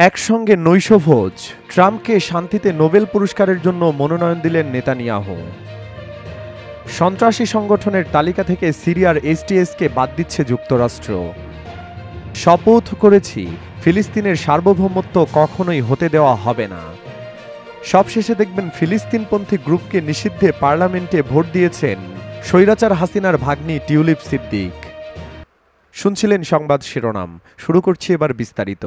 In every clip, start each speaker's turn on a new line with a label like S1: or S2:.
S1: একসঙ্গে নৈশভোজ, ট্রাম্পকে শান্তিতে নোবেল পুরস্কারের জন্য মনোনয়ন দিলেন নেতানিয়াহু। সন্ত্রাসী সংগঠনের তালিকা থেকে সিরিয়ার এসটিএসকে বাদ দিচ্ছে যুক্তরাষ্ট্র। শপথ করেছি, ফিলিস্তিনের সার্বভৌমত্ব কখনোই হতে দেওয়া হবে না। সবশেষে দেখবেন ফিলিস্তিনপন্থী গ্রুপকে নিষিদ্ধে পার্লামেন্টে ভোট দিয়েছেন স্বৈরাচার হাসিনার ভাগ্নি টিউলিপ সিদ্দিক। শুনছিলেন সংবাদ শিরোনাম, শুরু করছি এবার বিস্তারিত।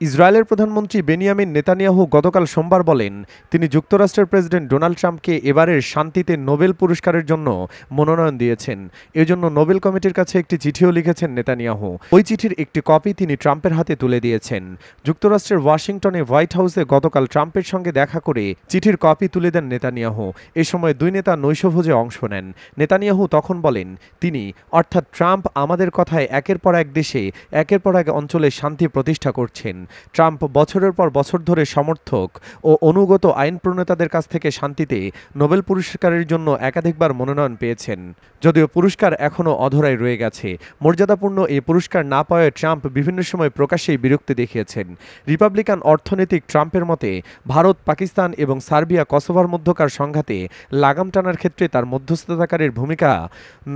S1: ইসরায়েলের প্রধানমন্ত্রী বেনিয়ামিন নেতানিয়াহু গতকাল সোমবার বলেন, তিনি যুক্তরাষ্ট্রের প্রেসিডেন্ট ডোনাল্ড ট্রাম্পকে এবারের শান্তিতে নোবেল পুরস্কারের জন্য মনোনয়ন দিয়েছেন। এজন্য নোবেল কমিটির কাছে একটি চিঠিও লিখেছেন নেতানিয়াহু। ওই চিঠির একটি কপি তিনি ট্রাম্পের হাতে তুলে দিয়েছেন। যুক্তরাষ্ট্রের ওয়াশিংটনে হোয়াইট হাউসে গতকাল ট্রাম্পের সঙ্গে দেখা করে চিঠির কপি তুলে দেন নেতানিয়াহু। এ সময় দুই নেতা নৈশভোজে অংশ নেন। নেতানিয়াহু তখন বলেন, তিনি অর্থাৎ ট্রাম্প আমাদের কথায় একের পর এক দেশে একের পর এক অঞ্চলে শান্তি প্রতিষ্ঠা করছেন। ট্রাম্প বছরের পর বছর ধরে সমর্থক ও অনুগত আইন প্রণেতাদের কাছ থেকে শান্তিতে নোবেল পুরস্কারের জন্য একাধিকবার মনোনয়ন পেয়েছেন। যদিও পুরস্কার এখনও অধরাই রয়ে গেছে। মর্যাদাপূর্ণ এই পুরস্কার না পাওয়ায় ট্রাম্প বিভিন্ন সময় প্রকাশ্যেই বিরক্তি দেখিয়েছেন। রিপাবলিকান অর্থনীতিক ট্রাম্পের মতে, ভারত, পাকিস্তান এবং সার্বিয়া কসোভোর মধ্যকার সংঘাতে লাগাম টানার ক্ষেত্রে তার মধ্যস্থতাকারীর ভূমিকা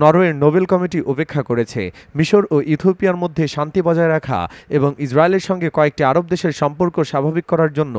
S1: নরওয়ের নোবেল কমিটি উপেক্ষা করেছে। মিশর ও ইথিওপিয়ার মধ্যে শান্তি বজায় রাখা এবং ইসরায়েলের সঙ্গে কয়েকটি আরব দেশের সম্পর্ক স্বাভাবিক করার জন্য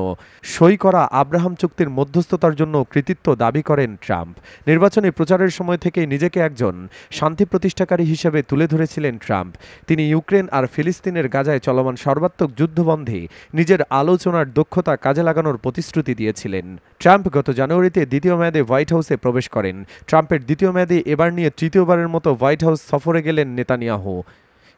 S1: সই করা আব্রাহাম চুক্তির মধ্যস্থতার জন্য কৃতিত্ব দাবি করেন ট্রাম্প। নির্বাচনী প্রচারের সময় থেকেই নিজেকে একজন শান্তি প্রতিষ্ঠাকারী হিসেবে তুলে ধরেছিলেন ট্রাম্প। তিনি ইউক্রেন আর ফিলিস্তিনের গাজায় চলমান সর্বাত্মক যুদ্ধবন্ধে নিজের আলোচনার দক্ষতা কাজে লাগানোর প্রতিশ্রুতি দিয়েছিলেন। ট্রাম্প গত জানুয়ারিতে দ্বিতীয় মেয়াদে হোয়াইট হাউসে প্রবেশ করেন। ট্রাম্পের দ্বিতীয় মেয়াদে এবার নিয়ে তৃতীয়বারের মতো হোয়াইট হাউস সফরে গেলেন নেতানিয়াহু।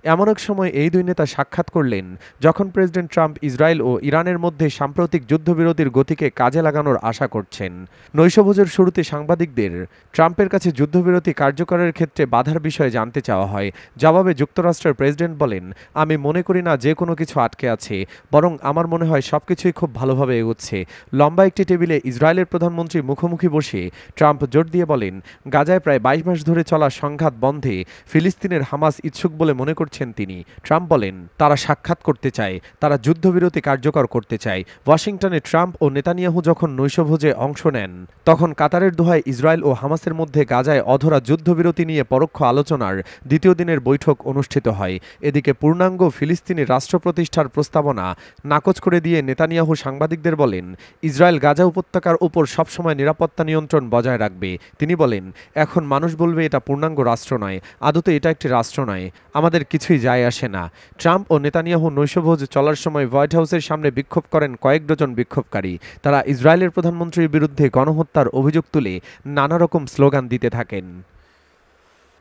S1: এমন এক সময় এই দুই নেতা সাক্ষাৎ করলেন যখন প্রেসিডেন্ট ট্রাম্প ইসরায়েল ও ইরানের মধ্যে সাম্প্রতিক যুদ্ধবিরতির গতিকে কাজে লাগানোর আশা করছেন। নৈশভোজের শুরুতে সাংবাদিকদের ট্রাম্পের কাছে যুদ্ধবিরতি কার্যকরের ক্ষেত্রে বাধার বিষয়ে জানতে চাওয়া হয়। জবাবে যুক্তরাষ্ট্রের প্রেসিডেন্ট বলেন, আমি মনে করি না যে কোনো কিছু আটকে আছে, বরং আমার মনে হয় সবকিছুই খুব ভালোভাবে এগোচ্ছে। লম্বা একটি টেবিলে ইসরায়েলের প্রধানমন্ত্রী মুখোমুখি বসে ট্রাম্প জোর দিয়ে বলেন, গাজায় প্রায় 22 মাস ধরে চলা সংঘাত বন্ধে ফিলিস্তিনের হামাস ইচ্ছুক বলে মনে করছেন তিনি। ট্রাম্প বলেন, তারা সাক্ষাৎ করতে চায়, তারা যুদ্ধবিরতি কার্যকর করতে চায়। ওয়াশিংটনে ট্রাম্প ও নেতানিয়াহু যখন নৈশভোজে অংশ নেন, তখন কাতারের দোহায় ইসরায়েল ও হামাসের মধ্যে গাজায় অধরা যুদ্ধবিরতি নিয়ে পরোক্ষ আলোচনার দ্বিতীয় দিনের বৈঠক অনুষ্ঠিত হয়। এদিকে পূর্ণাঙ্গ ফিলিস্তিনি রাষ্ট্র প্রতিষ্ঠার প্রস্তাবনা নাকচ করে দিয়ে নেতানিয়াহু সাংবাদিকদের বলেন, ইসরায়েল গাজা উপত্যকার উপর সবসময় নিরাপত্তা নিয়ন্ত্রণ বজায় রাখবে। তিনি বলেন, এখন মানুষ বলবে এটা পূর্ণাঙ্গ রাষ্ট্র নয়, আদতে এটা একটি রাষ্ট্র নয়, আমাদের কিছুই যায় আসে না। ট্রাম্প ও নেতানিয়াহু নৈশভোজ চলার সময় হোয়াইট হাউসের সামনে বিক্ষোভ করেন কয়েক ডজন বিক্ষোভকারী। তারা ইসরায়েলের প্রধানমন্ত্রীর বিরুদ্ধে গণহত্যার অভিযোগ তুলে নানা রকম স্লোগান দিতে থাকেন।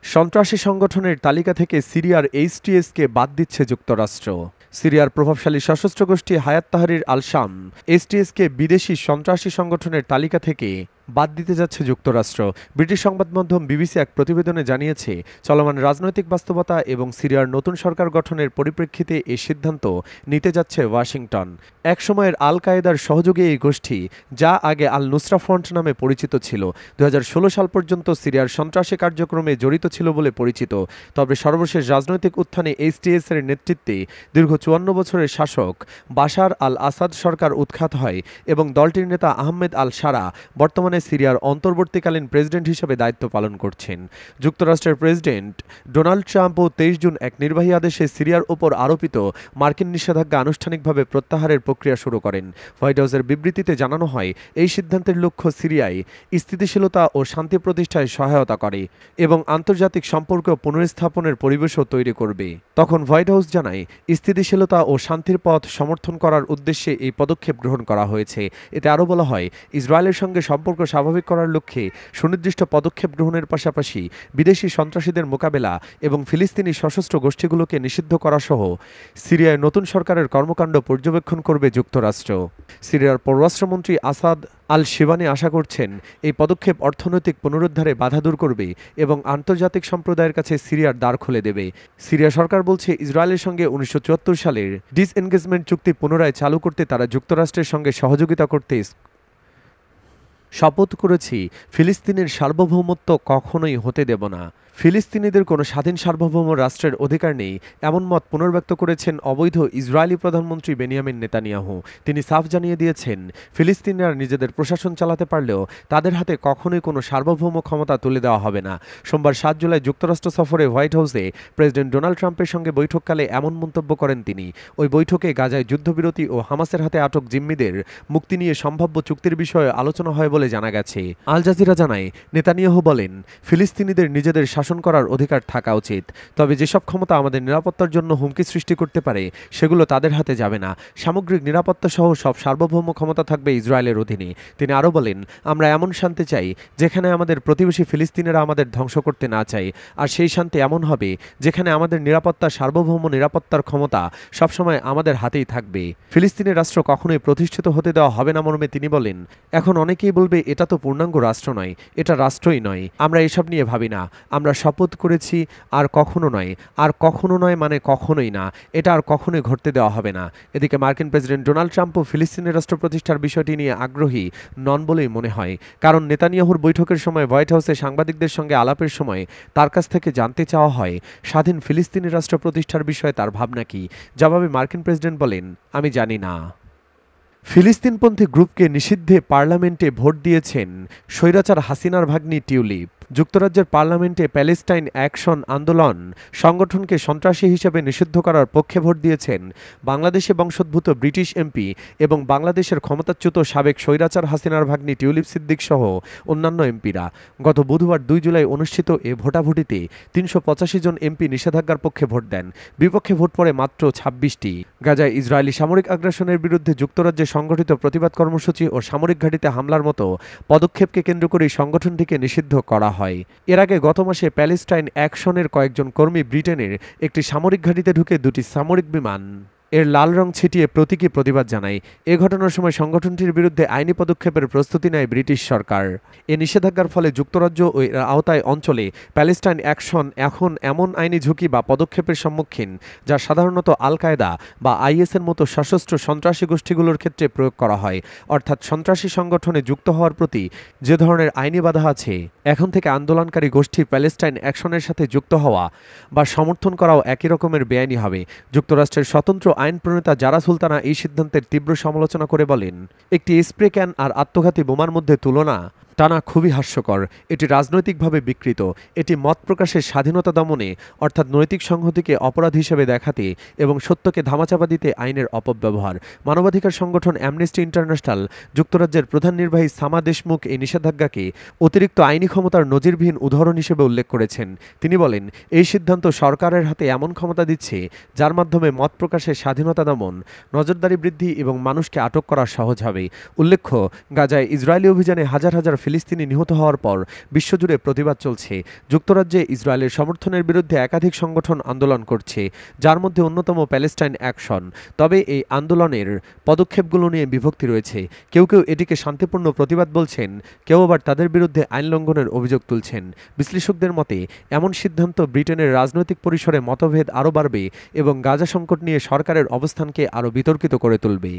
S1: সন্ত্রাসী সংগঠনের তালিকা থেকে সিরিয়ার এইচটিএসকে বাদ দিচ্ছে যুক্তরাষ্ট্র। সিরিয়ার প্রভাবশালী সশস্ত্র গোষ্ঠী হায়াত তাহরির আল শাম এইচটিএসকে বিদেশি সন্ত্রাসী সংগঠনের তালিকা থেকে বাদ দিতে যাচ্ছে যুক্তরাষ্ট্র। ব্রিটিশ সংবাদ মাধ্যম বিবিসি এক প্রতিবেদনে জানিয়েছে, চলমান রাজনৈতিক বাস্তবতা এবং সিরিয়ার নতুন সরকার গঠনের পরিপ্রেক্ষিতে এই সিদ্ধান্ত নিতে যাচ্ছে ওয়াশিংটন। এক সময়ের আল কায়েদার সহযোগী এই গোষ্ঠী, যা আগে আল নুসরা ফ্রন্ট নামে পরিচিত ছিল, 2016 সাল পর্যন্ত সিরিয়ার সন্ত্রাসী কার্যক্রমে জড়িত ছিল বলে পরিচিত। তবে সর্বশেষ রাজনৈতিক উত্থানে এইচটিএস এর নেতৃত্বে দীর্ঘ 54 বছরের শাসক বাশার আল আসাদ সরকার উৎখাত হয় এবং দলটির নেতা আহমেদ আল সারা বর্তমানে সিরিয়ার অন্তর্বর্তীকালীন প্রেসিডেন্ট হিসেবে দায়িত্ব পালন করছেন। যুক্তরাষ্ট্রের প্রেসিডেন্ট ডোনাল্ড ট্রাম্পও 23 জুন এক নির্বাহী আদেশে সিরিয়ার উপর আরোপিত মার্কিন নিষেধাজ্ঞা আনুষ্ঠানিকভাবে প্রত্যাহারের প্রক্রিয়া শুরু করেন। হোয়াইট হাউসের বিবৃতিতে জানানো হয়, এই সিদ্ধান্তের লক্ষ্য সিরিয়ায় স্থিতিশীলতা ও শান্তি প্রতিষ্ঠায় সহায়তা করে এবং আন্তর্জাতিক সম্পর্ক পুনর্স্থাপনের পরিবেশও তৈরি করবে। তখন হোয়াইট হাউস জানায়, স্থিতিশীলতা ও শান্তির পথ সমর্থন করার উদ্দেশ্যে এই পদক্ষেপ গ্রহণ করা হয়েছে। এতে আরও বলা হয়, ইসরায়েলের সঙ্গে সম্পর্ক স্বাভাবিক করার লক্ষ্যে সুনির্দিষ্ট পদক্ষেপ গ্রহণের পাশাপাশি বিদেশি সন্ত্রাসীদের মোকাবেলা এবং ফিলিস্তিনি সশস্ত্র গোষ্ঠীগুলোকে নিষিদ্ধ করা সহ সিরিয়ায় নতুন সরকারের কর্মকাণ্ড পর্যবেক্ষণ করবে যুক্তরাষ্ট্র। সিরিয়ার পররাষ্ট্রমন্ত্রী আসাদ আল শিবানি আশা করছেন, এই পদক্ষেপ অর্থনৈতিক পুনরুদ্ধারে বাধা দূর করবে এবং আন্তর্জাতিক সম্প্রদায়ের কাছে সিরিয়ার দ্বার খুলে দেবে। সিরিয়া সরকার বলছে, ইসরায়েলের সঙ্গে 1974 সালের ডিসএনগেজমেন্ট চুক্তি পুনরায় চালু করতে তারা যুক্তরাষ্ট্রের সঙ্গে সহযোগিতা করতে শপথ করেছি, ফিলিস্তিনের সার্বভৌমত্ব কখনোই হতে দেব না। ফিলিস্তিনিদের কোনো স্বাধীন সার্বভৌম রাষ্ট্রের অধিকার নেই এমন মত পুনর্ব্যক্ত করেছেন অবৈধ ইসরায়েলি প্রধানমন্ত্রী বেনিয়ামিন নেতানিয়াহু। তিনি সাফ জানিয়ে দিয়েছেন, ফিলিস্তিনিরা নিজেদের প্রশাসন চালাতে পারলেও তাদের হাতে কখনোই কোনো সার্বভৌম ক্ষমতা তুলে দেওয়া হবে না। সোমবার 7 জুলাই যুক্তরাষ্ট্র সফরে হোয়াইট হাউসে প্রেসিডেন্ট ডোনাল্ড ট্রাম্পের সঙ্গে বৈঠককালে এমন মন্তব্য করেন তিনি। ওই বৈঠকে গাজায় যুদ্ধবিরতি ও হামাসের হাতে আটক জিম্মিদের মুক্তি নিয়ে সম্ভাব্য চুক্তির বিষয়ে আলোচনা হয় বলে জানা গেছে। আল জাজিরা জানায়, নেতানিয়াহু বলেন, ফিলিস্তিনিদের নিজেদের শাসন করার অধিকার থাকা উচিত, তবে যেসব ক্ষমতা আমাদের নিরাপত্তার জন্য হুমকি সৃষ্টি করতে পারে সেগুলো তাদের হাতে যাবে না। সামগ্রিক নিরাপত্তা সহ সব সার্বভৌম ক্ষমতা থাকবে ইসরায়েলের অধীনে। তিনি আরও বলেন, আমরা এমন শান্তি চাই যেখানে আমাদের প্রতিবেশী ফিলিস্তিনিরা আমাদের ধ্বংস করতে না চায়, আর সেই শান্তি এমন হবে যেখানে আমাদের নিরাপত্তা সার্বভৌম নিরাপত্তার ক্ষমতা সবসময় আমাদের হাতেই থাকবে। ফিলিস্তিনের রাষ্ট্র কখনোই প্রতিষ্ঠিত হতে দেওয়া হবে না মর্মে তিনি বলেন, এখন অনেকেই বলবে এটা তো পূর্ণাঙ্গ রাষ্ট্র নয়, এটা রাষ্ট্রই নয়। আমরা এসব নিয়ে ভাবি না। আমরা শপথ করেছি আর কখনো নয়, আর কখনো নয় মানে কখনোই না। এটা আর কখনোই ঘটতে দেওয়া হবে না। এদিকে মার্কিন প্রেসিডেন্ট ডোনাল্ড ট্রাম্পও ফিলিস্তিনের রাষ্ট্র প্রতিষ্ঠার বিষয়টি নিয়ে আগ্রহী নন বলেই মনে হয়, কারণ নেতানিয়াহুর বৈঠকের সময় হোয়াইট হাউসে সাংবাদিকদের সঙ্গে আলাপের সময় তার কাছ থেকে জানতে চাওয়া হয় স্বাধীন ফিলিস্তিনি রাষ্ট্র প্রতিষ্ঠার বিষয়ে তার ভাবনা কি। জবাবে মার্কিন প্রেসিডেন্ট বলেন, আমি জানি না। ফিলিস্তিনপন্থী গ্রুপকে নিষিদ্ধে পার্লামেন্টে ভোট দিয়েছেন স্বৈরাচার হাসিনার ভাগ্নি টিউলিপ। যুক্তরাজ্যের পার্লামেন্টে প্যালেস্টাইন অ্যাকশন আন্দোলন সংগঠনকে সন্ত্রাসী হিসেবে নিষিদ্ধ করার পক্ষে ভোট দিয়েছেন বাংলাদেশে বংশোদ্ভূত ব্রিটিশ এমপি এবং বাংলাদেশের ক্ষমতাচ্যুত সাবেক স্বৈরাচার হাসিনার ভাগ্নি টিউলিপ সিদ্দিক সহ অন্যান্য এমপিরা। গত বুধবার 2 জুলাই অনুষ্ঠিত এ ভোটাভুটিতে 385 জন এমপি নিষেধাজ্ঞার পক্ষে ভোট দেন। বিপক্ষে ভোট পড়ে মাত্র 26টি। গাজায় ইসরায়েলি সামরিক আগ্রাসনের বিরুদ্ধে যুক্তরাজ্যে সংগঠিত প্রতিবাদ কর্মসূচি ও সামরিক ঘাঁটিতে হামলার মতো পদক্ষেপকে কেন্দ্র করেই সংগঠনটিকে নিষিদ্ধ করা হয়। এর আগে গত মাসে প্যালেস্টাইন অ্যাকশনের কয়েকজন কর্মী ব্রিটেনের একটি সামরিক ঘাঁটিতে ঢুকে 2টি সামরিক বিমান এর লাল রং ছিটিয়ে প্রতীকী প্রতিবাদ জানায়। এ ঘটনার সময় সংগঠনটির বিরুদ্ধে আইনি পদক্ষেপের প্রস্তুতি নেয় ব্রিটিশ সরকার। এ নিষেধাজ্ঞার ফলে যুক্তরাজ্য ও এর আওতায় অঞ্চলে প্যালেস্টাইন অ্যাকশন এখন এমন আইনি ঝুঁকি বা পদক্ষেপের সম্মুখীন যা সাধারণত আল কায়দা বা আইএসের মতো সশস্ত্র সন্ত্রাসী গোষ্ঠীগুলোর ক্ষেত্রে প্রয়োগ করা হয়। অর্থাৎ সন্ত্রাসী সংগঠনে যুক্ত হওয়ার প্রতি যে ধরনের আইনি বাধা আছে, এখন থেকে আন্দোলনকারী গোষ্ঠী প্যালেস্টাইন অ্যাকশনের সাথে যুক্ত হওয়া বা সমর্থন করাও একই রকমের বেআইনি হবে। যুক্তরাষ্ট্রের স্বতন্ত্র আইন প্রণেতা জারা সুলতানা এই সিদ্ধান্তের তীব্র সমালোচনা করে বলেন, একটি স্প্রে ক্যান আর আত্মঘাতী বোমার মধ্যে তুলনা টানা খুবই হাস্যকর। এটি রাজনৈতিকভাবে বিকৃত। এটি মত প্রকাশের স্বাধীনতা দমনে অর্থাৎ নৈতিক সংহতিকে অপরাধ হিসেবে দেখাতে এবং সত্যকে ধামাচাপা দিতে আইনের অপব্যবহার। মানবাধিকার সংগঠন অ্যামনেস্টি ইন্টারন্যাশনাল যুক্তরাজ্যের প্রধান নির্বাহী সামা দেশমুখ এই নিষেধাজ্ঞাকে অতিরিক্ত আইনি ক্ষমতার নজিরবিহীন উদাহরণ হিসেবে উল্লেখ করেছেন। তিনি বলেন, এই সিদ্ধান্ত সরকারের হাতে এমন ক্ষমতা দিচ্ছে যার মাধ্যমে মত প্রকাশের স্বাধীনতা দমন, নজরদারি বৃদ্ধি এবং মানুষকে আটক করা সহজ হবে। উল্লেখ্য, গাজায় ইসরায়েলি অভিযানে হাজার হাজার ফিলিস্তিনি নিহত হওয়ার পর বিশ্বজুড়ে প্রতিবাদ চলছে। যুক্তরাজ্যে ইসরায়েলের সমর্থনের বিরুদ্ধে একাধিক সংগঠন আন্দোলন করছে, যার মধ্যে অন্যতম প্যালেস্টাইন অ্যাকশন। তবে এই আন্দোলনের পদক্ষেপগুলো নিয়ে বিভক্তি রয়েছে। কেউ কেউ এটিকে শান্তিপূর্ণ প্রতিবাদ বলছেন, কেউ আবার তাদের বিরুদ্ধে আইন লঙ্ঘনের অভিযোগ তুলছেন। বিশ্লেষকদের মতে এমন সিদ্ধান্ত ব্রিটেনের রাজনৈতিক পরিসরে মতভেদ আরও বাড়বে এবং গাজা সংকট নিয়ে সরকারের অবস্থানকে আরও বিতর্কিত করে তুলবে।